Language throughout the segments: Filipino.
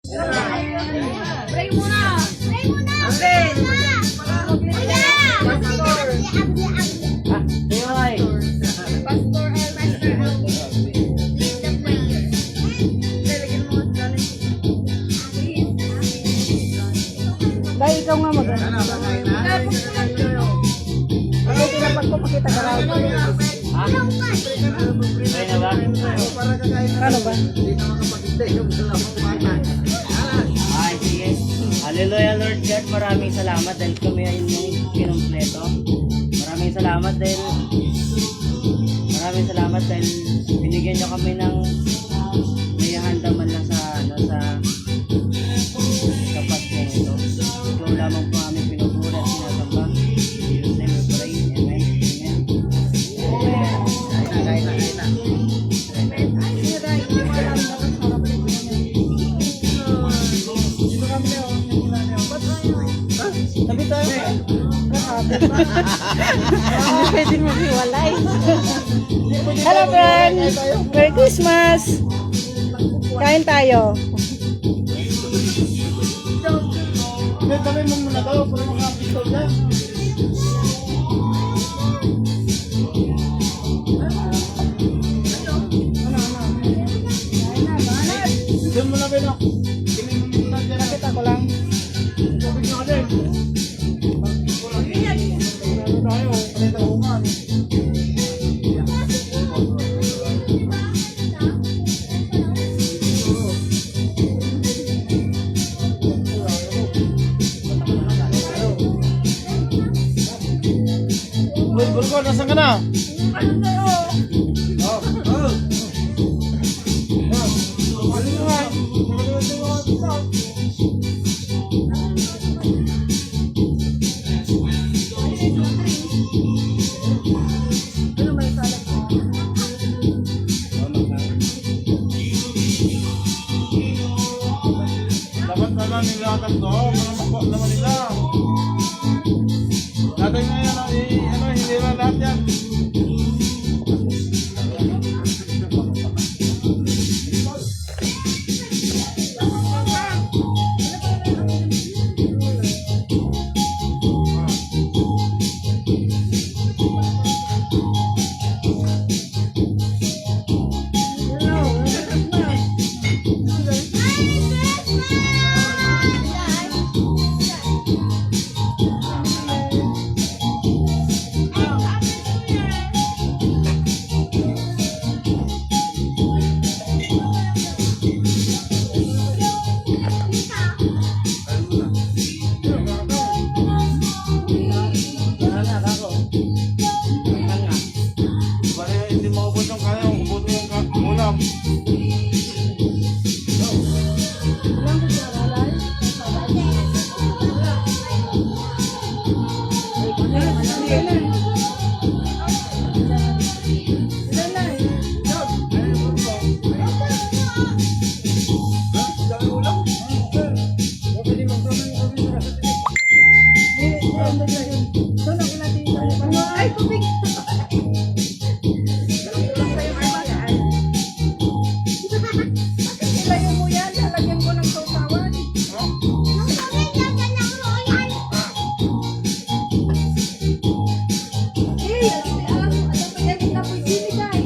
Pray muna! Pray muna! Okay! Pastor El Master Alvin. Lead the prayer. Lalagyan mo ang challenge. Dahil ikaw nga maganda. Ano tinapag ko makita ka raw. Kaya na ba? Ano ba? Ay, sige. Hallelujah, Lord God. Maraming salamat dahil kami ay inyong kinumpleto. Maraming salamat dahil binigyan nyo kami ng may handa man lang sa kapatid ito. Ikaw lamang po aming pinupuri at sinasamba. In Jesus' name we pray. Amen. Sabi tayo. Hindi pwede maghiwalay. Hello friends! Merry Christmas! Kain tayo. Dami mo muna daw para makapito na. Doon mo na ba no? Tingin mo muna dyan. Nakita ko lang. Tubig na ka din. Meron tayo. Kalita ko nga. Uy, Burgo, nasaan ka na? Dapat na lang nilatag to, para makuha naman nila. Natin nga yan, hindi na lahat yan. Bale, hindi maubos yung kaya, ubos yung ulam. Ay, tubig! Ilayo mo yan, lalagyan ko ng sausawan. Eh, alam mo, yan na po ibibigay.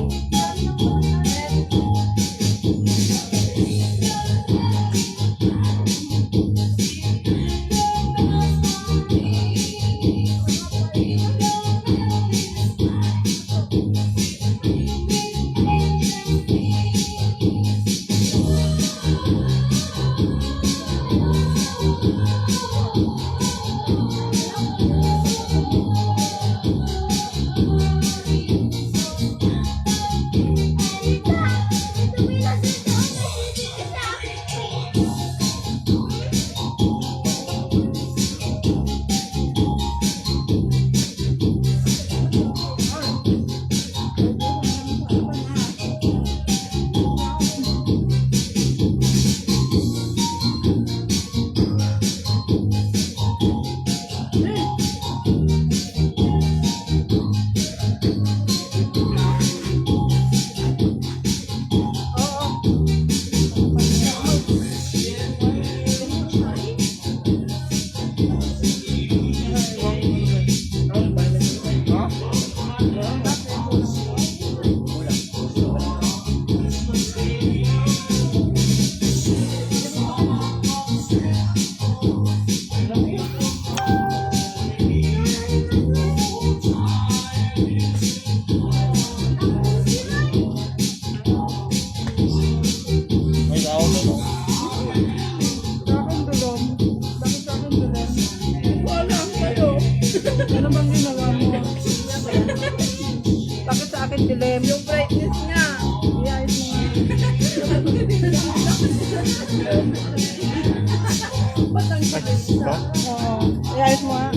Oo. I-ayos mo ha.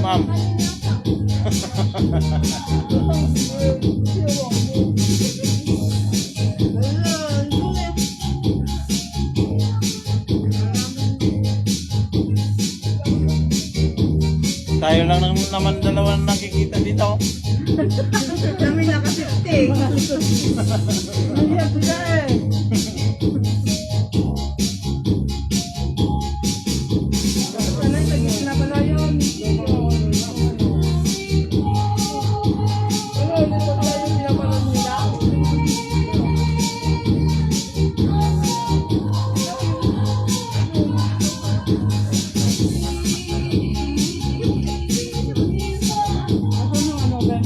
Ma'am. Tayo lang naman dalawa na nakikita dito. Kami nakasipting. Nandiyan sila eh. Sanay, naging na pala yun. Ano, dito pala yung pinapanood nila. Ano, Ben?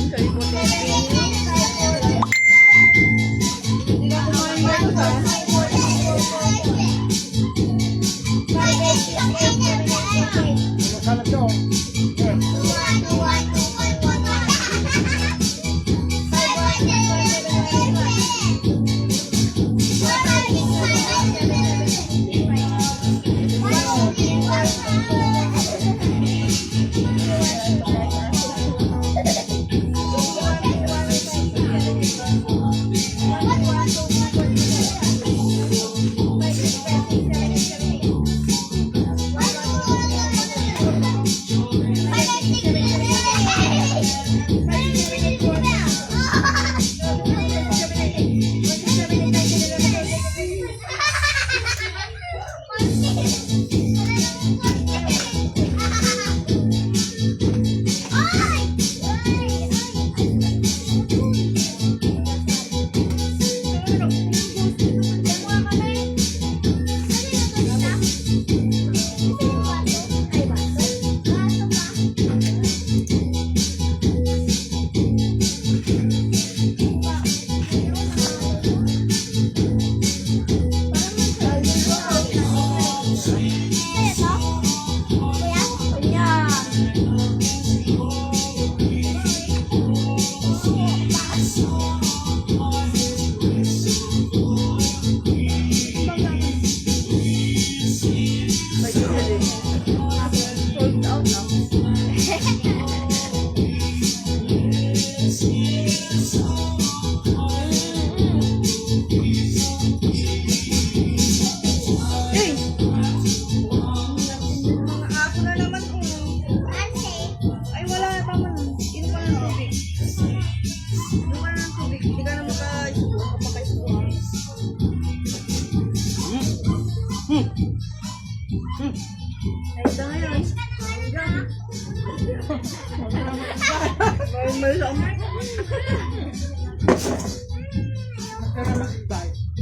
Kayo po, hindi ka kumain dito ba? Masalat ko.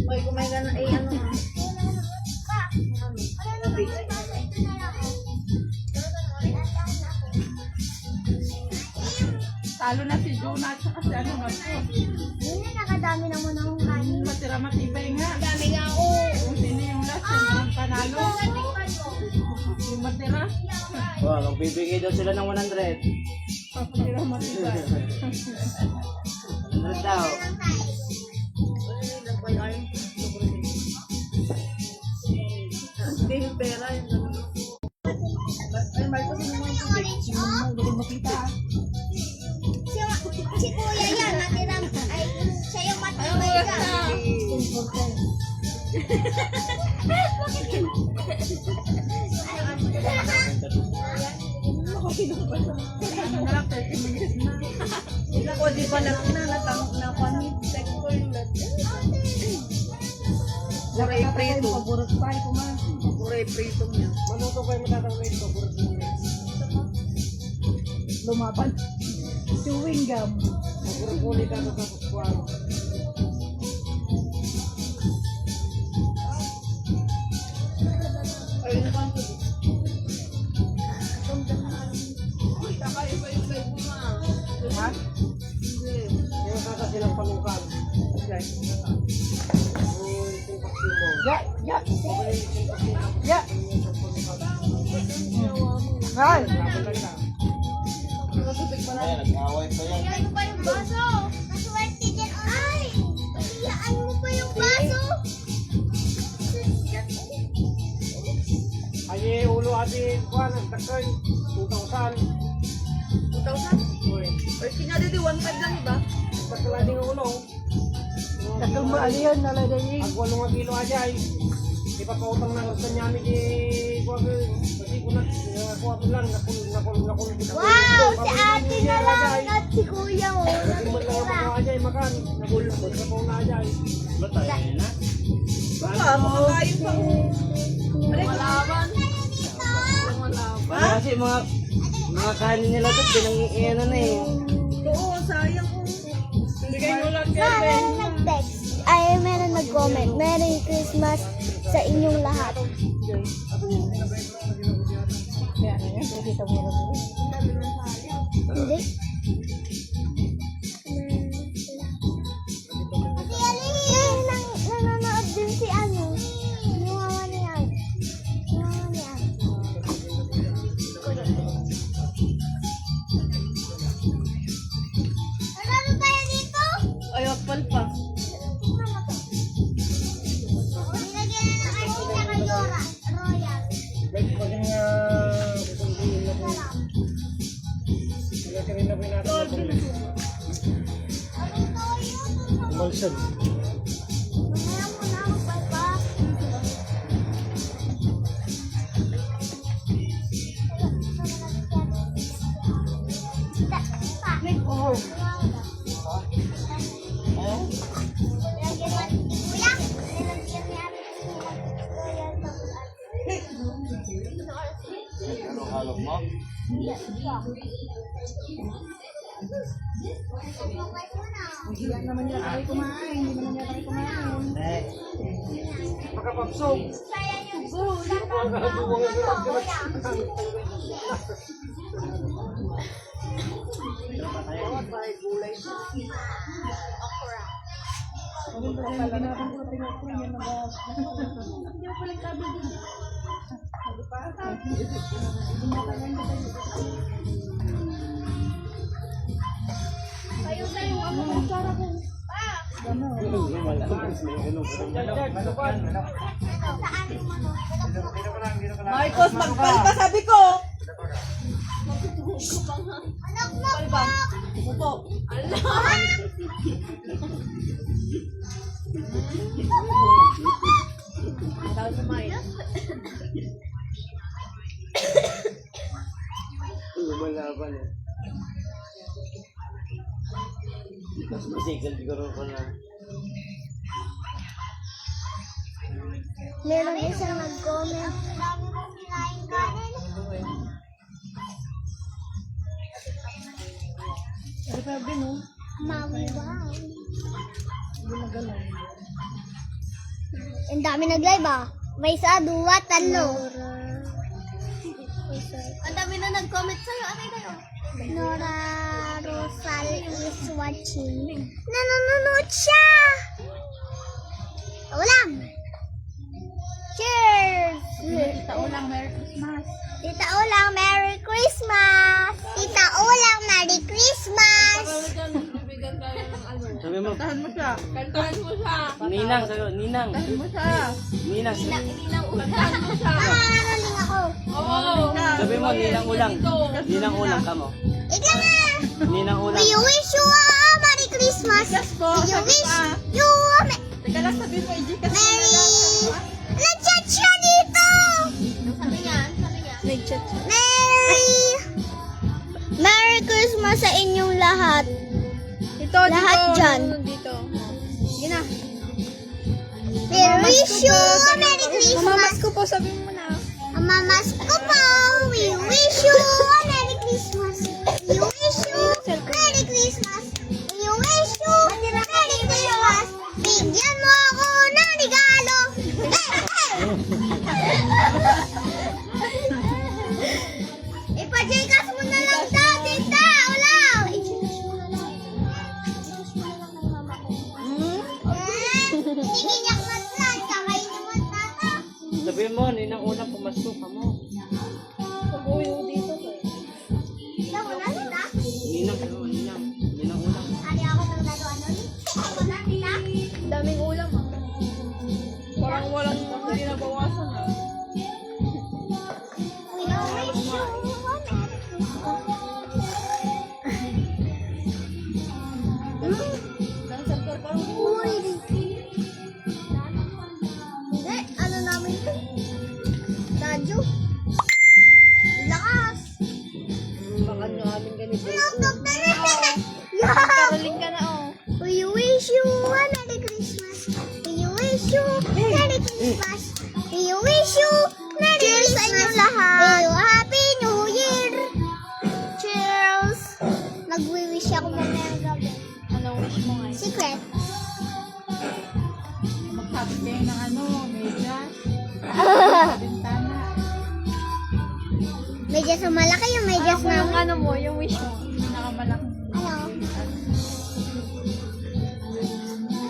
Oy, kumain ka na, ano. Talo na si Jonah at saka si ano nga po. Yun na, nakadami naman akong kanin. Matira matibay nga. Dami nga ako. Kung sino yung last, yung panalo. Yung matira. Wow, magbibigay daw sila ng 100. Matira matibay. 100 daw. Hindi yung pera. Ay, Marco, sino mo yung tubig? Sino mo yung galing makita? Si kuya yan, natira. Ay, siya yung matibay ka. Narap 30 minutes na. Ako, di ba na panit? Puray prito. Paborot pa, ito ma. Puray prito niya. Maluto kayo matatawin ito. Lumaban. Chewing gum. Puro-puli ka sa kuwan. Ayun na pang ha? Kaya kata silang palukan. Ya, ya. Ya. Mahal. Nag-away pa yan. Iyaan mo pa yung baso. Maswerte din. Ay! Iyaan mo pa yung baso. Ay, ulo ati kuwan. Nagtakay. 2,000. 2,000? Oy, kinyari di 1,500 lang ba? Takla din ang ulo. Takal mo aliyan na lang din. Ang 8 kilo aja ay. Di pa pautang na gusto niya mi di kuwan. Kasi ko na kuwan ko lang. Nakul. Wow! Si ate na lang at si kuya mo. Hindi mo lang Natitira. ako aja ay makan. Nakul na aja ay. Ba tayo na? Baka, makakain pa. Malaban. Kasi mga kanin nila doon, pinangiiyan na eh. Oo, sayang ko. Bigay mo lang Ma, meron nag-text. Ay, meron nag-comment. Merry Christmas sa inyong lahat. Kaya, dito mo rin. natin na kung emulsion. Hindi naman niya tayo kumain. Hindi naman niya tayo kumain. Pagkapapsog. Marcos, magpalpa sabi ko. Palpa. Upo. Daw sumain. Lumalaban eh. Mas masigal siguro ko na. Meron isang nag-comment. Ano pa ba no? Mami, wow. Hindi na gano'n. Ang dami nag-live ah. May isa, dua, talo. Ang dami na nag-comment sa'yo. Ano yun? Nora Rosal is watching. Nanonood siya! Ulam! Cheers! Tita Ulang, Merry Christmas. Tita Ulang, Merry Christmas! Tita Ulang, Merry Christmas! Sabi mo, Kantahan mo siya. Kantahan mo siya. Ninang, sabi mo, Ninang. Kantahan mo siya. Ninang, Kantahan mo siya. Nakakaraling ako. sabi mo, Ninang Ulang. Ninang Ulang ka mo. Ikaw na! Ninang Ulang. We wish you a Merry Christmas! Yes po, We sabi wish pa. you a Teka lang, sabihin mo, i-Gcash mo na Merry... lang. Nag-chat siya dito! Sabi niya. Nag-chat siya. Merry Christmas sa inyong lahat. Dito, Lahat dyan. Dito. Sige na. We wish you a Merry Mamamas Christmas. ko po, sabihin mo na. Mamas ko po, we wish you a Merry Christmas. We wish you Merry Christmas. We wish you Merry Christmas. Bigyan mo ako ng regalo. Ipa-jcas mo na lang sa tita. Ulaw. I-jcas mo na lang. I-jcas mo na lang ng mama ko. Iniginyak na lang. Kakainin mo tata. Sabi mo, Ninang Ulang, pumasok ka mo. Ikaw na tita. Ninang, sabi mo, Ninang. Ninang Ulang. Ari ako ng laruan ulit. Ako na tita. Daming ulam ah. Parang walang hindi na bawasan ah. We wish you a Dansal ko parang Uy! Ano namin ito? Radyo? Lakas! baka nyo amin ganito. Laptop na rin! Yeah! Karaling ka na oh. We wish you a Merry Christmas. We wish you Merry Christmas. We wish you Merry Christmas. Cheers sa inyong lahat. Happy New Year. Cheers. Nag-wish ako mamaya gabi. Anong wish mo ngayon? Secret. Magsabi kayo ng ano, medyas. Bintana. Medyas na malaki yung medyas Yung namin. ano mo, yung wish mo. Pinakamalaki. Ano?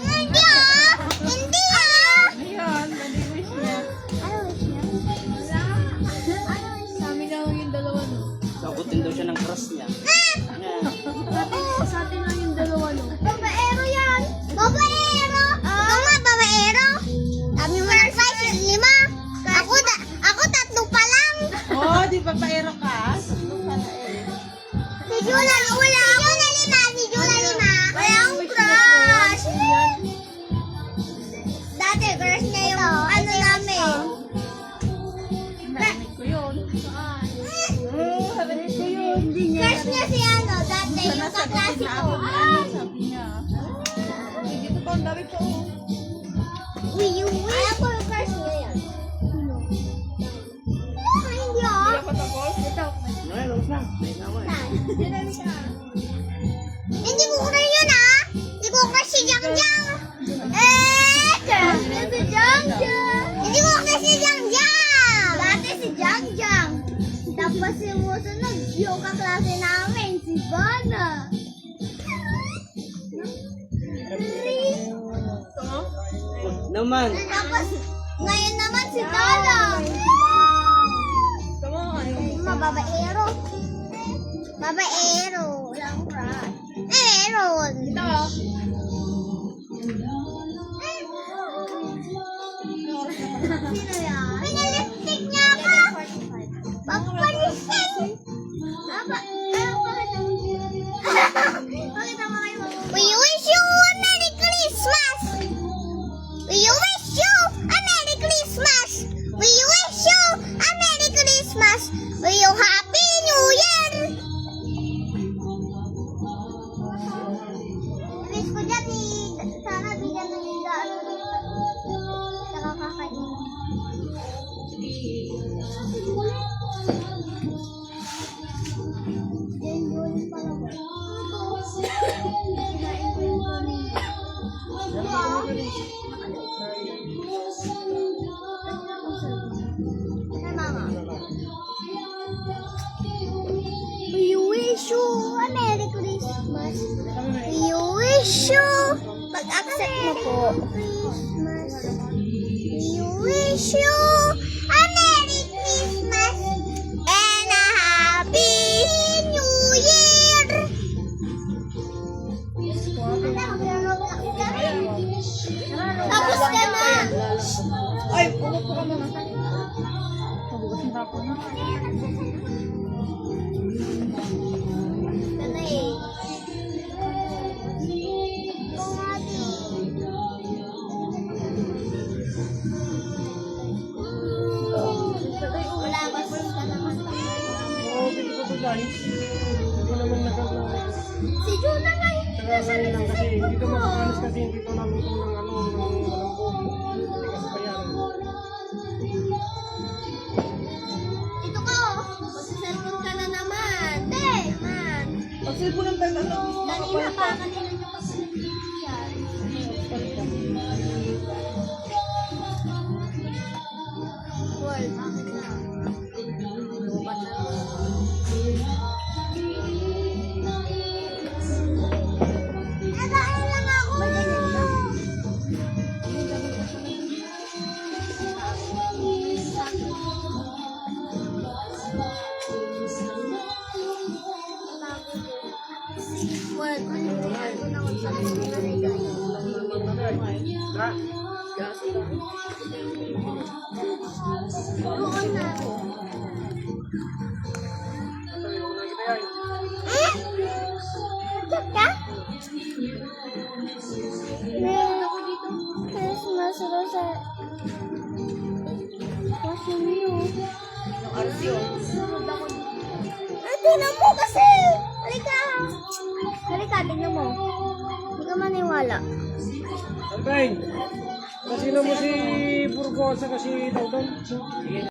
Hindi ah! Hindi ah! Ayun, dali wish niya. Ano wish niya? Ano wish Sa amin lang yung dalawa no. Sagutin daw siya ng crush niya. Sa atin lang yung dalawa no. Babaero yan! Babaero! Ikaw nga, babaero! Kami mo ng 5, 5. Ako 3 pa lang! Oh, di ba paero ka? Sige, wala Crush niya si ano, dati yung kaklase ko. Sabi niya. Dito pa, ang dami pa. Alam ko yung crush niya yan. Ay, hindi ah. Ako tapos. Ito. No, long na. Ayun na ako eh. Saan? Hindi ko crush yun ah. Hindi ko crush si Jang Jang. Crush niya si Jang Jang. Hindi ko crush si Jang Jang. Dati si Jang Jang. Tapos yung musunod, yung kaklase namin, si Bana. Naman. Tapos, ngayon naman si Tala. Tama nga yung Mababaero. Babaero. Walang crush. Meron. ito. Sino yan? Pinalipstick niya ako. Papalisin. We wish you a Merry Christmas. We wish you a Merry Christmas. We wish you a Merry Christmas. We you Happy New Year. Wish ko dyan sana bigyan ng ano saka kakain. Yun pala ko. Kinain ko yung We wish you a Merry Christmas. We wish you pag-accept mo po. Christmas. We wish you a Merry Christmas and a Happy New Year. Tapos ka na. Ay, pulo ka muna. Mabugas yung tapo na. Ito na eh. Kumati. Wala ba ka naman? Oo, hindi ko ito guys. Hindi ko naman nagagawa. Si Juna na yun. Nagagawa lang kasi hindi ko makakalis kasi hindi ko naluto ng ano, ng malambog. Tigas pa yan. Ito ka oh. Magsiselfon ka na naman. Naman. Pagsilpo ng tayo ano. Kanina pa, kanina nyo pa yan. Well, bakit na? Lubat na. Nakain lang ako. Ganyan ba? Well, ano na ako sa Ha? Doon na. Sabi ko na kita yan. Chat ka? Christmas Rosa. Kasi nyo. Arsyo. Ay, tingnan mo kasi. Halika. Halika, tingnan mo. Hindi ka maniwala. Alvin, kasino mo si Burgo at saka si Dawdon?